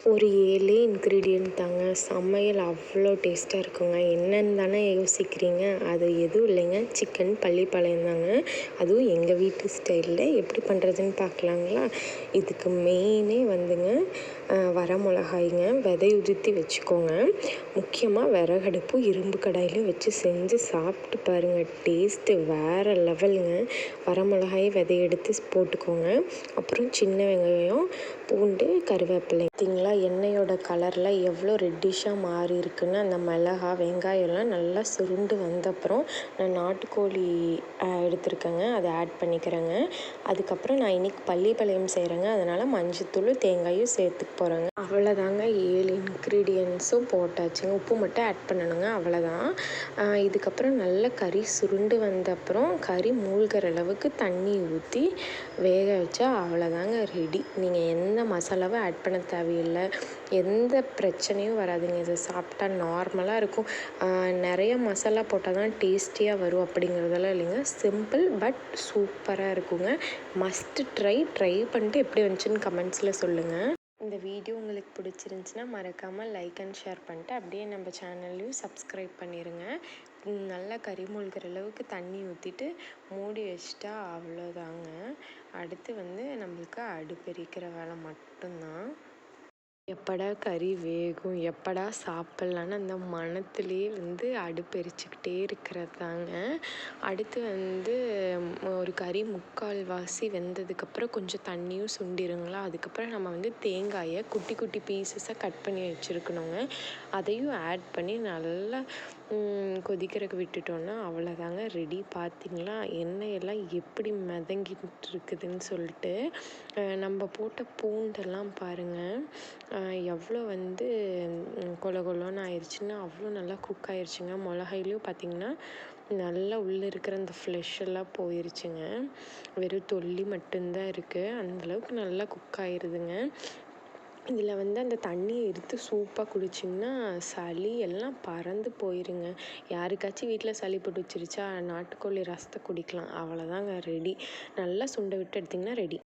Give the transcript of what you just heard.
ஒரு 7 இன்க்ரீடியன்ட் தாங்க. சமையல் அவ்வளோ டேஸ்ட்டாக இருக்குங்க. என்னன்னு தானே யோசிக்கிறீங்க? அது எதுவும் இல்லைங்க, சிக்கன் பள்ளிப்பாளையம் தாங்க. அதுவும் எங்கள் வீட்டு ஸ்டைலில் எப்படி பண்ணுறதுன்னு பார்க்கலாங்களா? இதுக்கு மெயினே வந்துங்க வரமிளகாய்ங்க, விதை உதிர்த்தி வச்சுக்கோங்க. முக்கியமாக விறகடுப்பு இரும்பு கடாயில் வச்சு செஞ்சு சாப்பிட்டு பாருங்கள், டேஸ்ட்டு வேறு லெவலுங்க. வரமிளகாய் விதை எடுத்து போட்டுக்கோங்க. அப்புறம் சின்ன வெங்காயம், பூண்டு, கருவேப்பிலை. பார்த்தீங்களா எண்ணெயோட கலரில் எவ்வளோ ரெட்டிஷாக மாறி இருக்குன்னு? அந்த மிளகா வெங்காயம்லாம் நல்லா சுருண்டு வந்தப்புறம் நான் நாட்டுக்கோழி எடுத்துருக்கேங்க, அதை ஆட் பண்ணிக்கிறேங்க. அதுக்கப்புறம் நான் இன்றைக்கி பள்ளிப்பாளையம் செய்கிறேங்க, அதனால் மஞ்சத்தூள் தேங்காயும் சேர்த்துக்க போகிறேங்க. அவ்வளோதாங்க, 7 இன்க்ரீடியன்ஸும் போட்டாச்சுங்க. உப்பு மட்டும் ஆட் பண்ணணுங்க, அவ்வளோதான். இதுக்கப்புறம் நல்லா கறி சுருண்டு வந்த அப்புறம் கறி மூழ்கிற அளவுக்கு தண்ணி ஊற்றி வேக வச்சா அவ்வளோதாங்க ரெடி. நீங்கள் எந்த மசாலாவும் ஆட் பண்ண தேவையில்லை, எந்த பிரச்சனையும் வராதுங்க. இதை சாப்பிட்டா நார்மலாக இருக்கும். நிறைய மசாலா போட்டால் தான் டேஸ்டியாக வரும் அப்படிங்கிறதெல்லாம் இல்லைங்க. சிம்பிள் பட் சூப்பராக இருக்குங்க. மஸ்ட் ட்ரை பண்ணிட்டு எப்படி வந்துச்சுன்னு கமெண்ட்ஸில் சொல்லுங்கள். இந்த வீடியோ உங்களுக்கு பிடிச்சிருந்துச்சின்னா மறக்காமல் லைக் அண்ட் ஷேர் பண்ணிட்டு அப்படியே நம்ம சேனல்லையும் சப்ஸ்கிரைப் பண்ணிடுங்க. நல்லா கறி மூழ்கிற அளவுக்கு தண்ணி ஊற்றிட்டு மூடி வச்சிட்டா அவ்வளோதாங்க. அடுத்து வந்து நம்மளுக்கு அடுப்பெரிக்கிற வேலை மட்டும்தான். எப்படா கறி வேகும், எப்படா சாப்பிட்லான்னு அந்த மணத்துலேயே வந்து அடுப்பெரிச்சிக்கிட்டே இருக்கிறது தாங்க. அடுத்து வந்து ஒரு கறி முக்கால்வாசி வெந்ததுக்கப்புறம் கொஞ்சம் தண்ணியும் சுண்டிருங்களா, அதுக்கப்புறம் நம்ம வந்து தேங்காயை குட்டி குட்டி பீசஸாக கட் பண்ணி வச்சுருக்கணுங்க. அதையும் ஆட் பண்ணி நல்லா கொதிக்கிறதுக்கு விட்டுட்டோன்னா அவ்வளோதாங்க ரெடி. பார்த்திங்களா எண்ணெயெல்லாம் எப்படி மிதங்கிட்டு இருக்குதுன்னு சொல்லிட்டு. நம்ம போட்ட பூண்டெல்லாம் பாருங்கள் எவ்வளோ வந்து கொல கொலன்னு ஆயிடுச்சுன்னா அவ்வளோ நல்லா குக் ஆயிடுச்சுங்க. மிளகாயிலையும் பார்த்திங்கன்னா நல்லா உள்ளே இருக்கிற அந்த ஃப்ளெஷ் எல்லாம் போயிருச்சுங்க, வெறும் தொல்லி மட்டும்தான் இருக்குது. அந்தளவுக்கு நல்லா குக் ஆயிடுதுங்க. இதில் வந்து அந்த தண்ணியை எடுத்து சூப்பாக குடிச்சிங்கன்னா சளி எல்லாம் பறந்து போயிருங்க. யாருக்காச்சும் வீட்டில் சளி பிடிச்சிருச்சா நாட்டுக்கோழி ரசத்தை குடிக்கலாம், அவ்வளோதாங்க ரெடி. நல்லா சுண்டை விட்டு எடுத்திங்கன்னா ரெடி.